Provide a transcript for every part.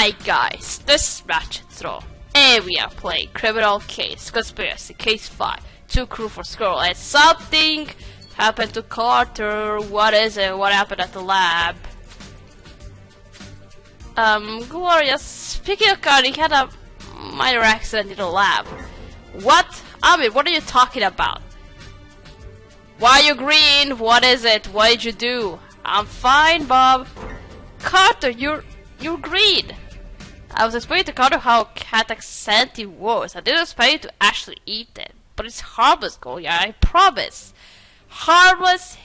Hi guys, this is Ratchet Throw, and we are playing Criminal Case Conspiracy Case 5. Two crew for Squirrel, and something happened to Carter. What is it? What happened at the lab? Gloria, speaking of Carter, he had a minor accident in the lab. What? Ami, what are you talking about? Why are you green? What is it? What did you do? I'm fine, Bob. Carter, you're green. I was explaining to Carter how cat accent it was. I didn't expect you to actually eat it. But it's harmless, Gloria, I promise. Harmless?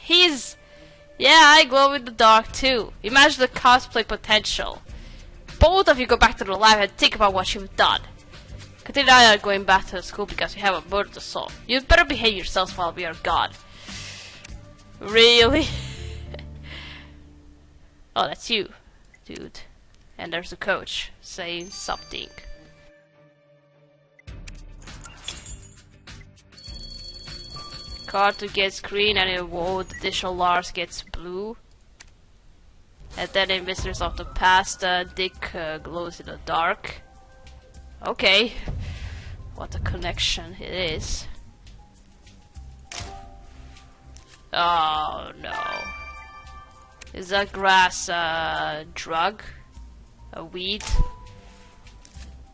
Yeah, I glow in the dark too. Imagine the cosplay potential. Both of you go back to the lab and think about what you've done. Katina and I are going back to the school because we have a murder to solve. You'd better behave yourselves while we are gone. Really? Oh, that's you, dude. And there's the coach saying something. Carter gets green and the additional Lars gets blue. And then in Visitors of the Past, Dick glows in the dark. Okay. What a connection it is. Oh no. Is that grass a drug? A weed?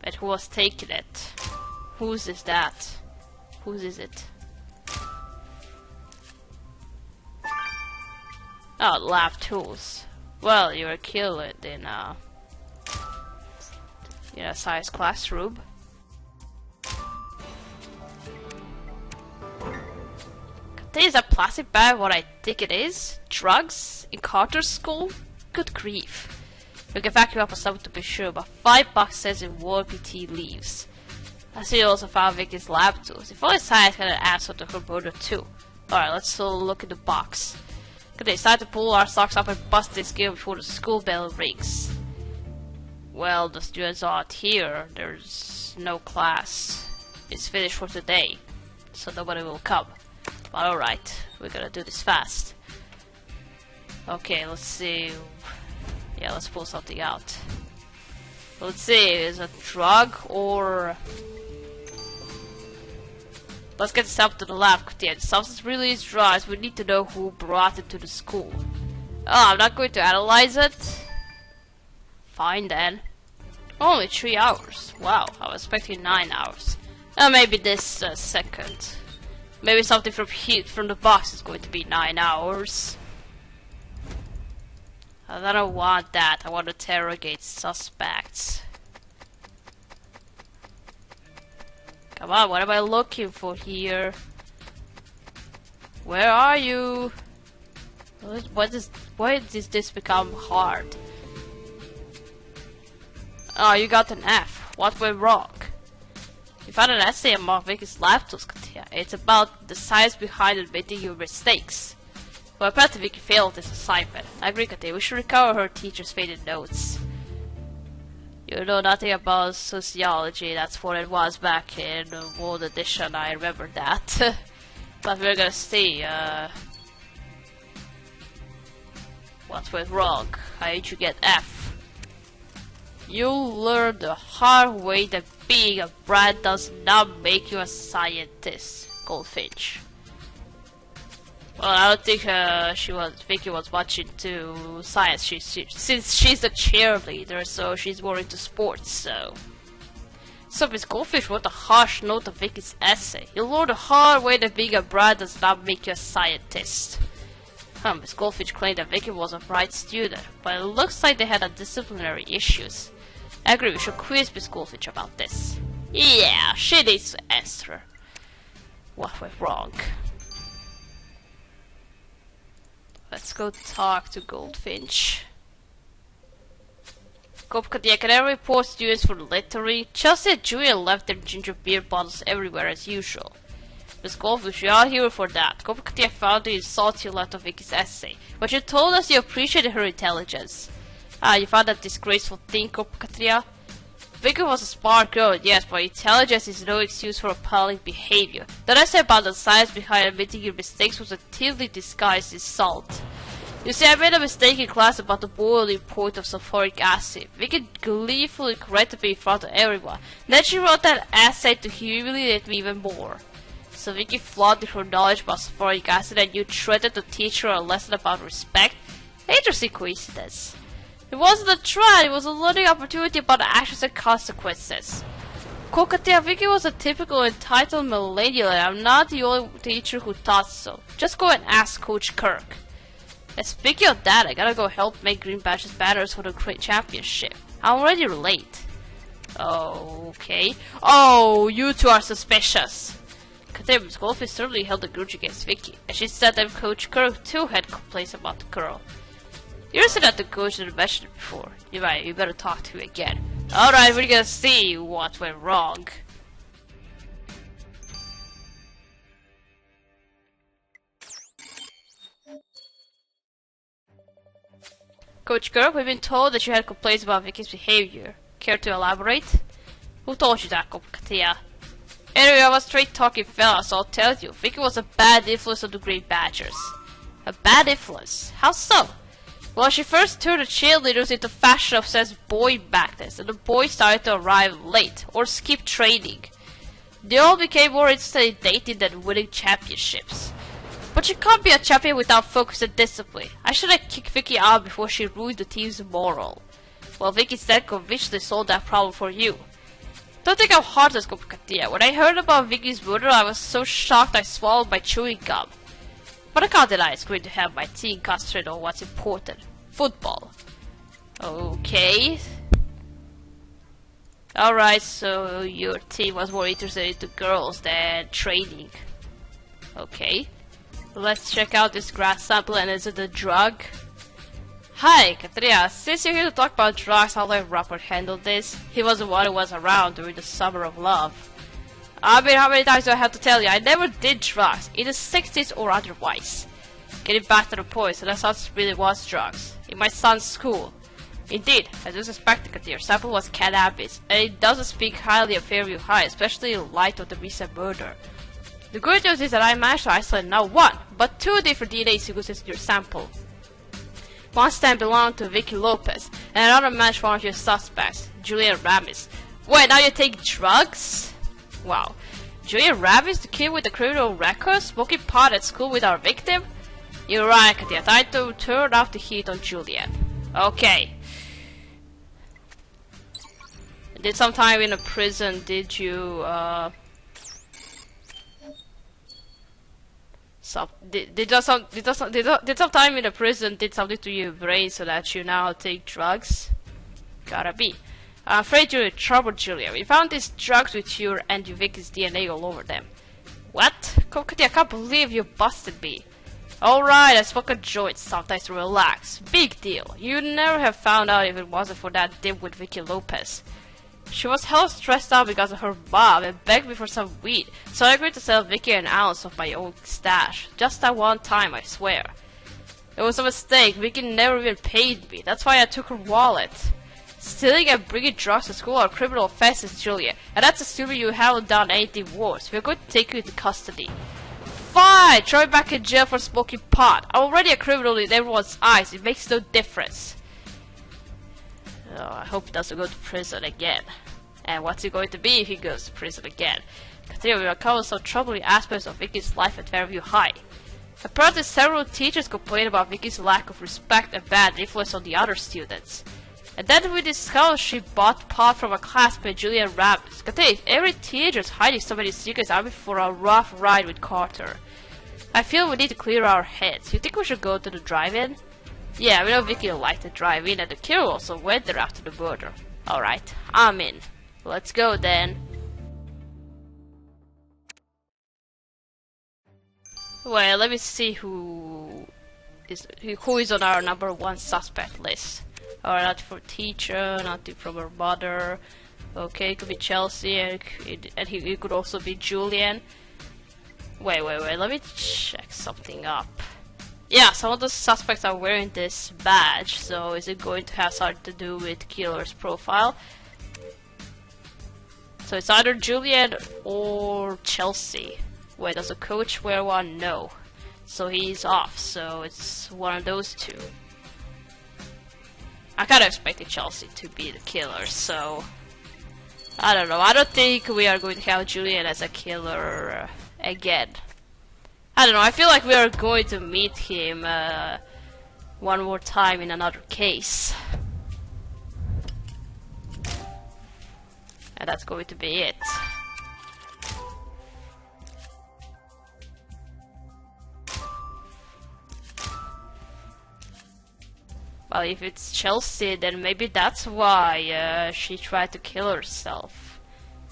But who was taking it? Whose is that? Whose is it? Oh, lab tools. Well, you were killed in a science classroom. Is a plastic bag what I think it is? Drugs? In Carter's school? Good grief. We can vacuum up or something to be sure, but $5 says in War PT leaves. I see you also found Vicky's lab tools. If only science had an answer to her murder too. Alright, let's look in the box. Okay, it's time to pull our socks up and bust this game before the school bell rings. Well, the students aren't here. There's no class. It's finished for today, so nobody will come. But alright, we're gonna do this fast. Okay, let's see. Yeah, let's pull something out. Let's see, is it a drug or... Let's get this up to the lab. Yeah, the substance really is drugs. We need to know who brought it to the school. Oh, I'm not going to analyze it. Fine then. Only 3 hours. Wow, I was expecting 9 hours. Maybe this second. Maybe something from the box is going to be 9 hours. I don't want that. I want to interrogate suspects. Come on, what am I looking for here? Where are you? Why does this become hard? Oh, you got an F. What went wrong? You found an essay among Vicky's lab tools, Katia. It's about the science behind admitting your mistakes. Well, apparently Vicky failed this assignment. I agree, Katia. We should recover her teacher's faded notes. You know nothing about sociology. That's what it was back in World Edition. I remember that. But we're gonna see. What went wrong? How did you get F? You'll learn the hard way that being a brat does not make you a scientist, Goldfinch. Well, I don't think Vicky was watching to science. Since she's the cheerleader, so she's more into sports. So Miss Goldfinch wrote a harsh note of Vicky's essay. You'll learn the hard way that being a brat does not make you a scientist. Miss Goldfinch claimed that Vicky was a bright student, but it looks like they had a disciplinary issues. I agree, we should quiz Miss Goldfinch about this. Yeah, she needs to answer. What went wrong? Let's go talk to Goldfinch. Katia, can I report students for littering? Chelsea and Julian left their ginger beer bottles everywhere as usual. Miss Goldfinch, we are here for that. Katia found the insult you left of Vicky's essay, but you told us you appreciated her intelligence. You found that disgraceful thing, Katia? Vicky was a smart girl, yes, but intelligence is no excuse for appalling behavior. The essay about the science behind admitting your mistakes was a thinly disguised insult. You see, I made a mistake in class about the boiling point of sulfuric acid. Vicky gleefully corrected me in front of everyone. Then she wrote that essay to humiliate me even more. So Vicky flaunted her knowledge about sulfuric acid and you threatened to teach her a lesson about respect? Interesting coincidence. It wasn't a threat, it was a learning opportunity about actions and consequences. Kokatea, Vicky was a typical entitled millennial and I'm not the only teacher who thought so. Just go and ask Coach Kirk. And speaking of that, I gotta go help make Green Badge's banners for the Great Championship. I'm already late. Okay. Oh, you two are suspicious. Katea's golfist certainly held a grudge against Vicky, and she said that Coach Kirk too had complaints about the girl. You said that the coach had mentioned it before. You're right, you better talk to him again. Alright, we're gonna see what went wrong. Coach Kirk, we've been told that you had complaints about Vicky's behavior. Care to elaborate? Who told you that, Katea? Anyway, I'm a straight-talking fella, so I'll tell you. Vicky was a bad influence on the Green Badgers. A bad influence? How so? Well, she first turned the cheerleaders into fashion-obsessed boy magnets, and the boys started to arrive late, or skip training. They all became more interested in dating than winning championships. But you can't be a champion without focus and discipline. I should have kicked Vicky out before she ruined the team's moral. Well, Vicky instead conveniently solved that problem for you. Don't think I'm heartless, Katea. When I heard about Vicky's murder, I was so shocked I swallowed my chewing gum. But I can't deny it's great to have my team concentrate on what's important. Football. Okay. Alright, so your team was more interested in girls than training. Okay. Let's check out this grass sample, and is it a drug? Hi, Katrina. Since you're here to talk about drugs, I'll let Robert handle this. He was the one who was around during the summer of love. I mean, how many times do I have to tell you? I never did drugs, in the 60s or otherwise. Getting back to the point, so that sounds really was drugs. In my son's school. Indeed, I do suspect that your sample was cannabis, and it doesn't speak highly of Fairview High, especially in light of the recent murder. The good news is that I managed to isolate not one, but two different DNA sequences in your sample. One stem belonged to Vicky Lopez, and another matched one of your suspects, Julian Ramis. Wait, now you take drugs? Wow. Julian Ramis, the kid with the criminal record, smoking pot at school with our victim? You're right, Katia. Time to turn off the heat on Julian. Okay. Did some time in a prison, did you, did some time in the prison did something to your brain so that you now take drugs? Gotta be. I'm afraid you're in trouble, Julia. We found these drugs with your and Vicky's DNA all over them. What? Kokati, I can't believe you busted me. Alright, I smoke a joint sometimes to relax. Big deal. You'd never have found out if it wasn't for that dimwit Vicky Lopez. She was hell stressed out because of her mom and begged me for some weed, so I agreed to sell Vicky an ounce of my own stash. Just that one time, I swear. It was a mistake. Vicky never even paid me. That's why I took her wallet. Stealing and bringing drugs to school are criminal offenses, Julia, and that's assuming you haven't done anything worse. We're going to take you into custody. Fine! Throw me back in jail for smoking pot. I'm already a criminal in everyone's eyes. It makes no difference. Oh, I hope he doesn't go to prison again. And what's he going to be if he goes to prison again? Considering we uncovered some troubling aspects of Vicky's life at Fairview High. Apparently several teachers complained about Vicky's lack of respect and bad influence on the other students. And then we discovered she bought pot from a classmate, Julian Rabbit. If every teenager is hiding so many secrets, I'll be for a rough ride with Carter. I feel we need to clear our heads. You think we should go to the drive-in? Yeah, we know Vicky liked to drive in, and the killer also went there after the murder. Alright, I'm in. Let's go then. Well, let me see who is on our number one suspect list. Alright, nothing for teacher, nothing from her mother. Okay, it could be Chelsea, and he could also be Julian. Wait, let me check something up. Yeah, some of the suspects are wearing this badge, so is it going to have something to do with killer's profile? So it's either Julian or Chelsea. Wait, does the coach wear one? No. so he's off, so it's one of those two. I kinda expected Chelsea to be the killer, so I don't know. I don't think we are going to have Julian as a killer again. I don't know, I feel like we are going to meet him one more time in another case. And that's going to be it. Well, if it's Chelsea, then maybe that's why she tried to kill herself.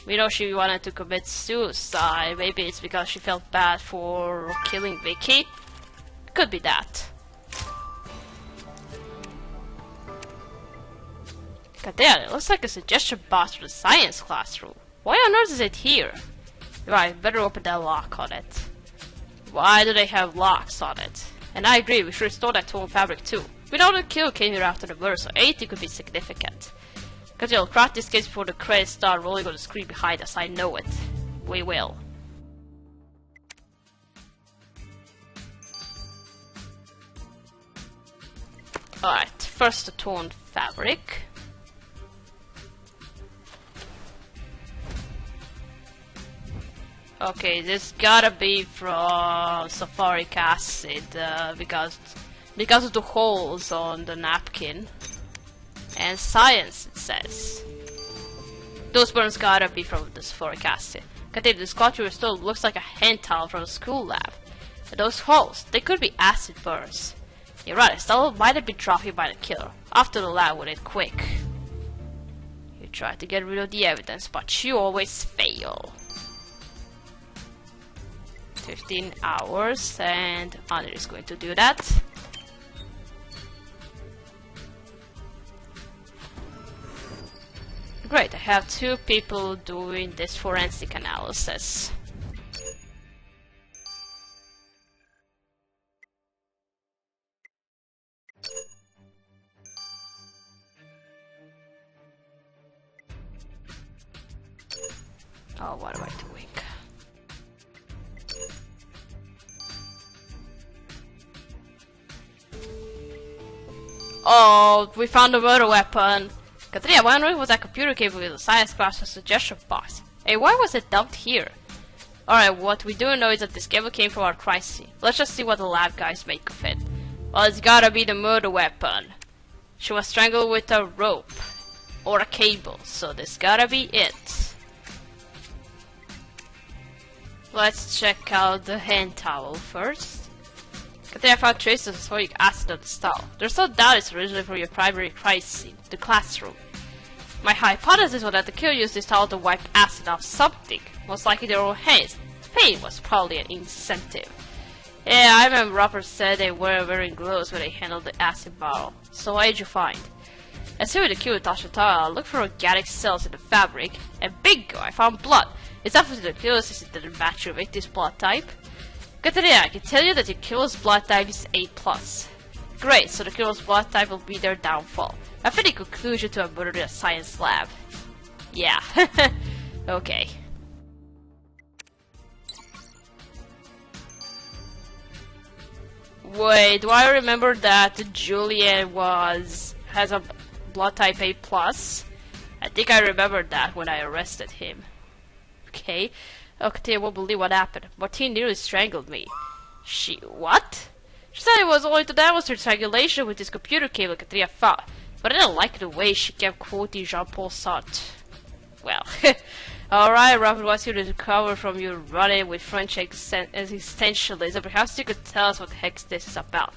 We know she wanted to commit suicide. Maybe it's because she felt bad for killing Vicky. Could be that. God damn, it looks like a suggestion box for the science classroom. Why on earth is it here? Right, better open that lock on it. Why do they have locks on it? And I agree, we should restore that torn fabric too. We know the kill came here after the murder, so anything could be significant. Cause you'll crack this case before the credits start rolling on the screen behind us, I know it. We will. Alright, first the torn fabric. Okay, this gotta be from sulfuric acid because of the holes on the napkin. And science, it says. Those burns gotta be from the sulfuric acid. Continue, this sculpture still looks like a hand towel from a school lab. And those holes, they could be acid burns. You're right, Estelle might have been dropped by the killer. After the lab with it quick. You try to get rid of the evidence, but you always fail. 15 hours, and Andre is going to do that. Great, I have 2 people doing this forensic analysis. Oh, what am I doing? Oh, we found a murder weapon. Katrina, why on earth was that computer cable with a science class suggestion box? Hey, why was it dumped here? Alright, what we do know is that this cable came from our crime scene. Let's just see what the lab guys make of it. Well, it's gotta be the murder weapon. She was strangled with a rope. Or a cable, so this gotta be it. Let's check out the hand towel first. I found traces of sulfuric acid on the stove. There's no doubt it's originally from your primary crime scene, the classroom. My hypothesis was that the killer used this towel to wipe acid off something, most likely their own hands. Pain was probably an incentive. Yeah, I remember Robert said they were wearing gloves when they handled the acid bottle. So what did you find? As soon as the killer touched the towel, I looked for organic cells in the fabric, and bingo, I found blood. It's obviously the killer's system didn't match your victim's blood type. Katerina, I can tell you that your killer's blood type is A+. Great, so the killer's blood type will be their downfall. A fitting conclusion to a murder in a science lab. Yeah, okay. Wait, do I remember that Julian has a blood type A+? I think I remembered that when I arrested him. Okay. Okay, I won't believe what happened. Martine nearly strangled me. What? She said it was only to demonstrate strangulation with this computer cable Katrina found, but I didn't like the way she kept quoting Jean-Paul Sartre. Well, alright, Robert wants you to recover from your run-in with French existentialism. Perhaps you could tell us what the heck this is about.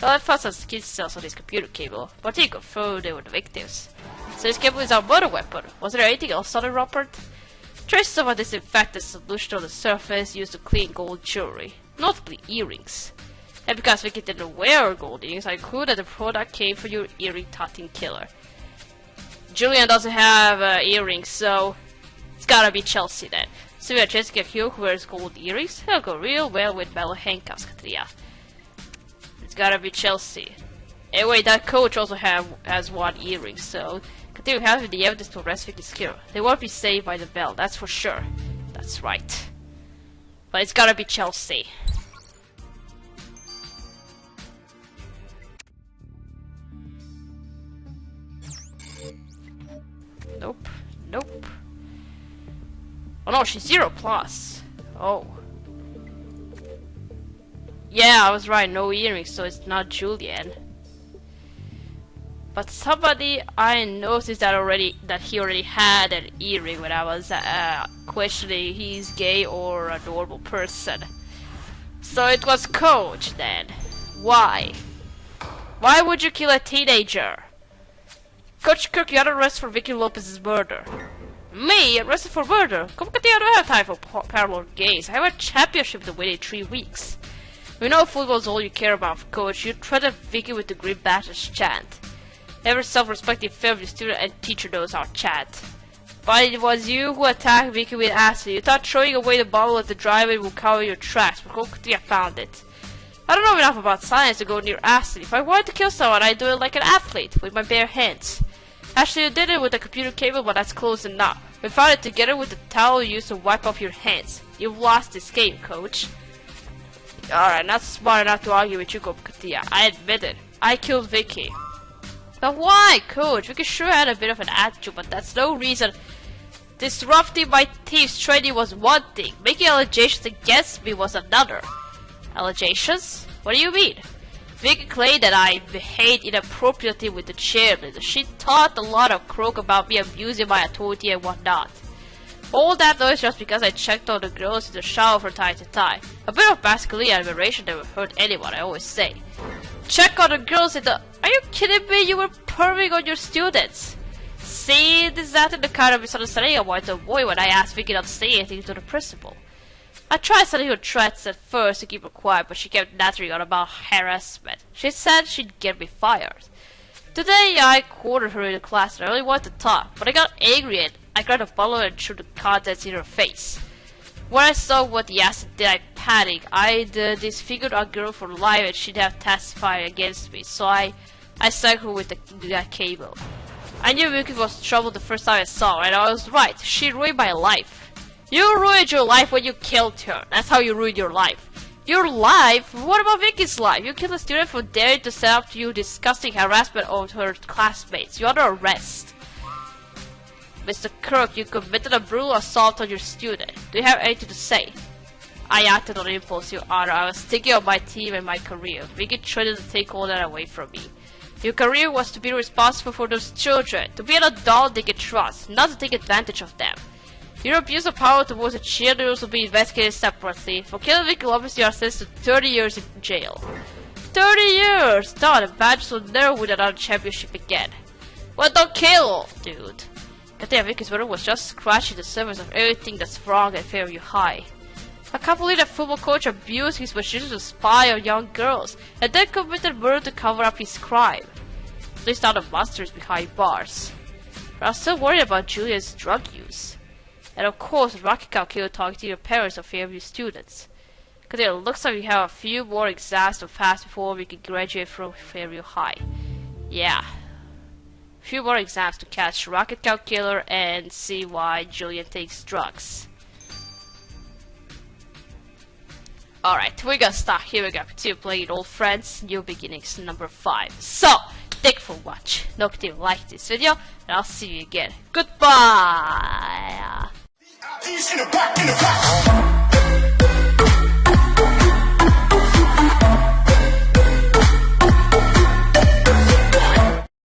Well, I found some skin cells on this computer cable, but he confirmed they were the victims. So this cable is our murder weapon. Was there anything else on it, Robert? Traces of a disinfectant solution on the surface used to clean gold jewelry, notably earrings. And because Vicky didn't wear gold earrings, I conclude that the product came from your earring-toting killer. Julian doesn't have earrings, so it's gotta be Chelsea then. So we have Jessica Hugh who wears gold earrings. That'll go real well with metal handcuffs, Katrina. It's gotta be Chelsea. Anyway, that coach also has 1 earring, so continue having the evidence to arrest Vicky's killer. They won't be saved by the bell, that's for sure. That's right. But it's gotta be Chelsea. Nope. Nope. Oh no, she's 0 plus. Oh. Yeah, I was right, no earrings, so it's not Julian. But somebody I noticed that he already had an earring when I was questioning he's gay or a normal person. So it was Coach then. Why? Why would you kill a teenager? Coach Kirk, you got arrested for Vicky Lopez's murder. Me? Arrested for murder? Come on, I don't have time for parallel games. I have a championship to win in 3 weeks. We know football's all you care about, Coach. You threatened Vicky with the Green Badges chant. Every self-respecting family student and teacher knows our chant. But it was you who attacked Vicky with acid. You thought throwing away the bottle at the driveway would cover your tracks, but Kokutia found it. I don't know enough about science to go near acid. If I wanted to kill someone, I'd do it like an athlete, with my bare hands. Actually, you did it with a computer cable, but that's close enough. We found it together with the towel you used to wipe off your hands. You've lost this game, Coach. Alright, not smart enough to argue with you, Kokutia. I admit it. I killed Vicky. But why, Coach? Vicky sure had a bit of an attitude, but that's no reason. Disrupting my team's training was one thing. Making allegations against me was another. Allegations? What do you mean? Vicky claimed that I behaved inappropriately with the cheerleader. She talked a lot of croak about me abusing my authority and whatnot. All that noise just because I checked on the girls in the shower from time to time. A bit of masculine admiration never hurt anyone, I always say. Check on the girls in the... Are you kidding me? You were perving on your students. See, this is not the kind of misunderstanding I wanted to avoid when I asked Vicky not to say anything to the principal. I tried sending her threats at first to keep her quiet, but she kept nattering on about harassment. She said she'd get me fired. Today I cornered her in the class and I only wanted to talk, but I got angry and I grabbed a bottle and threw the contents in her face. When I saw what the acid did, I panicked. I'd disfigured a girl for life and she'd have testified against me, so I sank her with that cable. I knew Vicky was trouble the first time I saw her, and I was right. She ruined my life. You ruined your life when you killed her. That's how you ruined your life. Your life? What about Vicky's life? You killed a student for daring to set up to you disgusting harassment of her classmates. You're under arrest. Mr. Kirk, you committed a brutal assault on your student. Do you have anything to say? I acted on impulse, Your Honor. I was thinking of my team and my career. Vicky tried to take all that away from me. Your career was to be responsible for those children, to be an adult they could trust, not to take advantage of them. Your abuse of power towards the cheerleaders will be investigated separately. For killing Vicky Lopez, you are sentenced to 30 years in jail. 30 years! No, the Badgers will never win another championship again. Well, don't kill, dude. Katia Vicky's murder was just scratching the surface of everything that's wrong at Fairview High. I can't believe that football coach abused his position to spy on young girls, and then committed murder to cover up his crime. At least now the monster is behind bars. But I'm still worried about Julia's drug use. And of course, Rocket Cow Killer talking to your parents of Fairview students. Because it looks like we have a few more exams to pass before we can graduate from Fairview High. Yeah. A few more exams to catch Rocket Cow Killer and see why Julian takes drugs. Alright, we're gonna start here. We're gonna continue playing Old Friends, New Beginnings, number 5. So, thank you for watching. Don't forget to like this video, and I'll see you again. Goodbye!